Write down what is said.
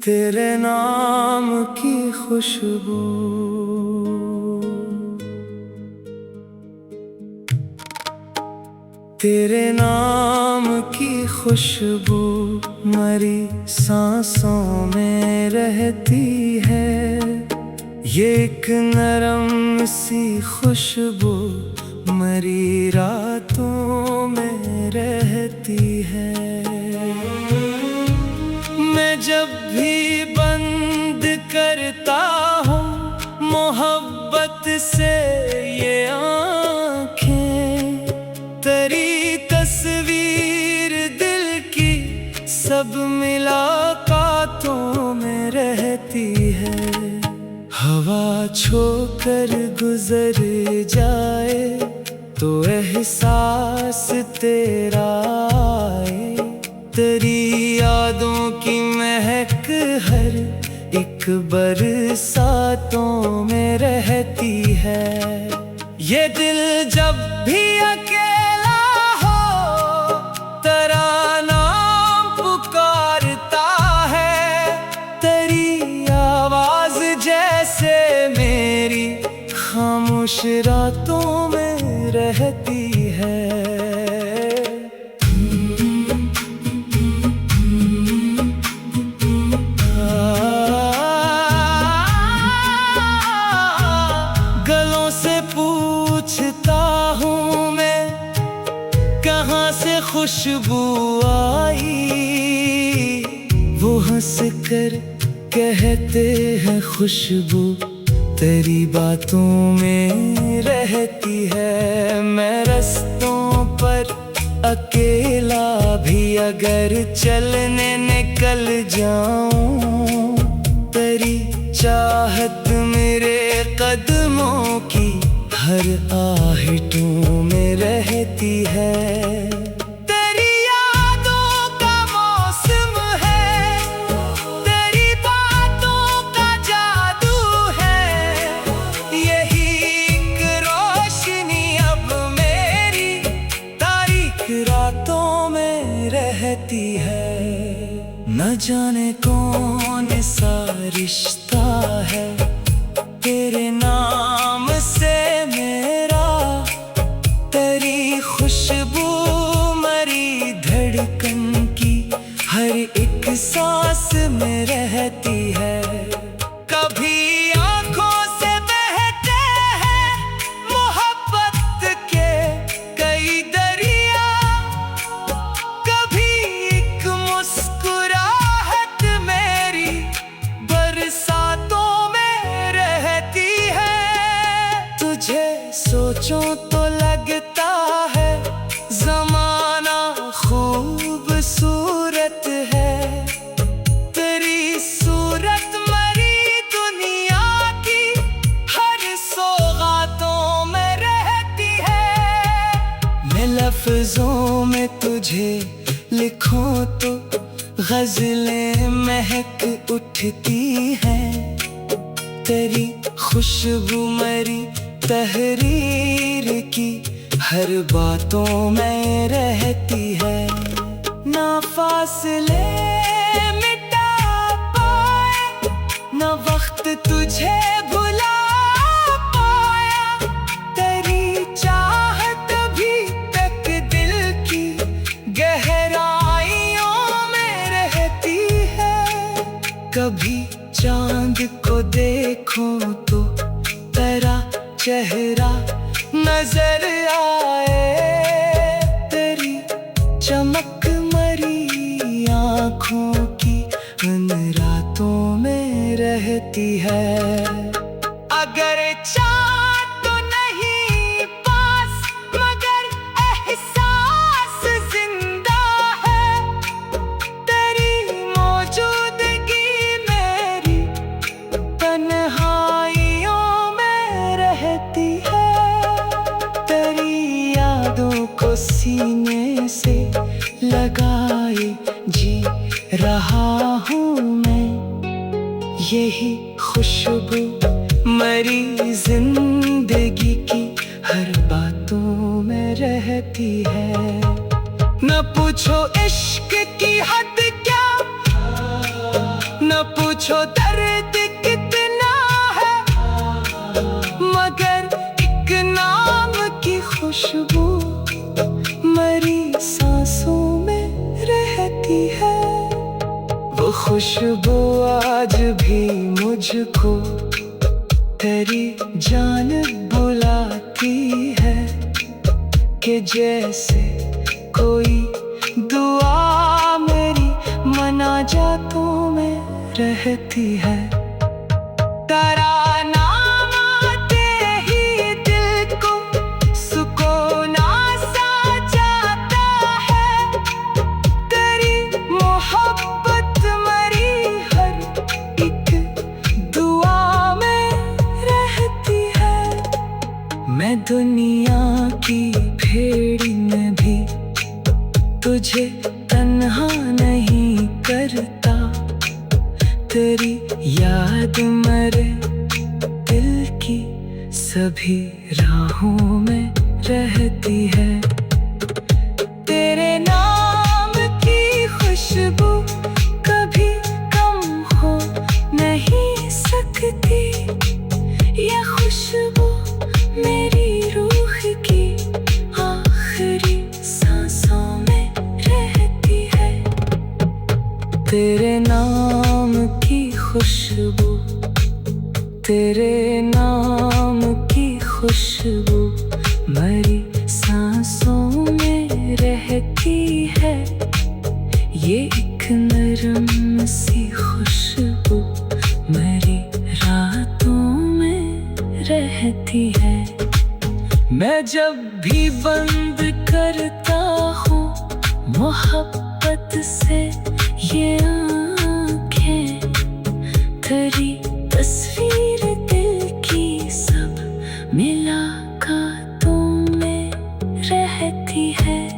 तेरे नाम की खुशबू, तेरे नाम की खुशबू मरी सांसों में रहती है। ये एक नरम सी खुशबू मरी रातों में रहती है। मैं जब भी बंद करता हूँ मोहब्बत से ये आँखें, तेरी तस्वीर दिल की सब मुलाकातों में रहती है। हवा छोकर गुजर जाए तो एहसास तेरा आए, तेरी यादों की महक हर एक बरसातों में रहती है। ये दिल जब भी अकेला हो तेरा नाम पुकारता है। तेरी आवाज जैसे मेरी खामोश रातों में रहती है। पूछता हूँ मैं कहाँ से खुशबू आई, वो हंस कर कहते हैं खुशबू तेरी बातों में रहती है। मैं रास्तों पर अकेला भी अगर चलने निकल जाऊं, तेरी चाहत मेरे कदमों की हर आहटों में रहती है। तेरी यादों का मौसम है, तेरी बातों का जादू है। यही एक रोशनी अब मेरी तारीख रातों में रहती है। न जाने कौन सा रिश्ता है तेरे नाम से मेरा, तेरी खुशबू मरी धड़कन की हर एक सांस में रहती है। कभी आंखों से बहते हैं मोहब्बत के कई दरिया, कभी एक मुस्कुराहट मेरी बरसातों में रहती है। तुझे सोचो तो लगता है ज़माना खूबसूरत है। तेरी सूरत मरी दुनिया की हर सौगातों में रहती है। मैं लफ्ज़ों में तुझे लिखूं तो गज़लें महक उठती हैं। तेरी खुशबू मरी तहरीर की हर बातों में रहती है। ना फासले मिटा पाए ना वक्त तुझे भुला पाया, तेरी चाहत भी तक दिल की गहराइयों में रहती है। कभी चांद को देखो तो तेरा चेहरा नजर आए, तेरी चमक मरी आँखों की उन रातों में रहती है। अगर चाँद तो नहीं पास मगर एहसास जिंदा है, तेरी मौजूदगी मेरी तन्हाइयों में रहती है। तेरी यादों को सीने से लगाए जी रहा हूँ मैं। यही खुशबू मरी जिंदगी की हर बातों में रहती है। न पूछो इश्क की हद क्या, न पूछो दर्द कितना है, मगर एक नाम की खुशबू मरी सांसों में रहती है। वो खुशबू आज भी मुझको तेरी जान बुलाती है, कि जैसे कोई दुआ मेरी मनाजातों में रहती है। तेरा नाम आते ही दिल को सुकून सा जाता है, तेरी मोहब्बत मरी हर एक दुआ में रहती है। मैं दुनिया की भेड़ी में भी तुझे तन्हा नहीं करता, तेरी याद मरे दिल की सभी राहों में रहती है। तेरे नाम की खुशबू कभी कम हो नहीं सकती, ये खुशबू मेरी रूह की आखिरी सांसों में रहती है। तेरे नाम की खुशबू, तेरे नाम की खुशबू मरी सांसों में रहती है। ये एक नरम सी खुशबू मेरी रातों में रहती है। मैं जब भी बंद करता हूँ मोहब्बत से ये आँखें, तेरी तस्वीर दिल की सब मुलाकातों में रहती है।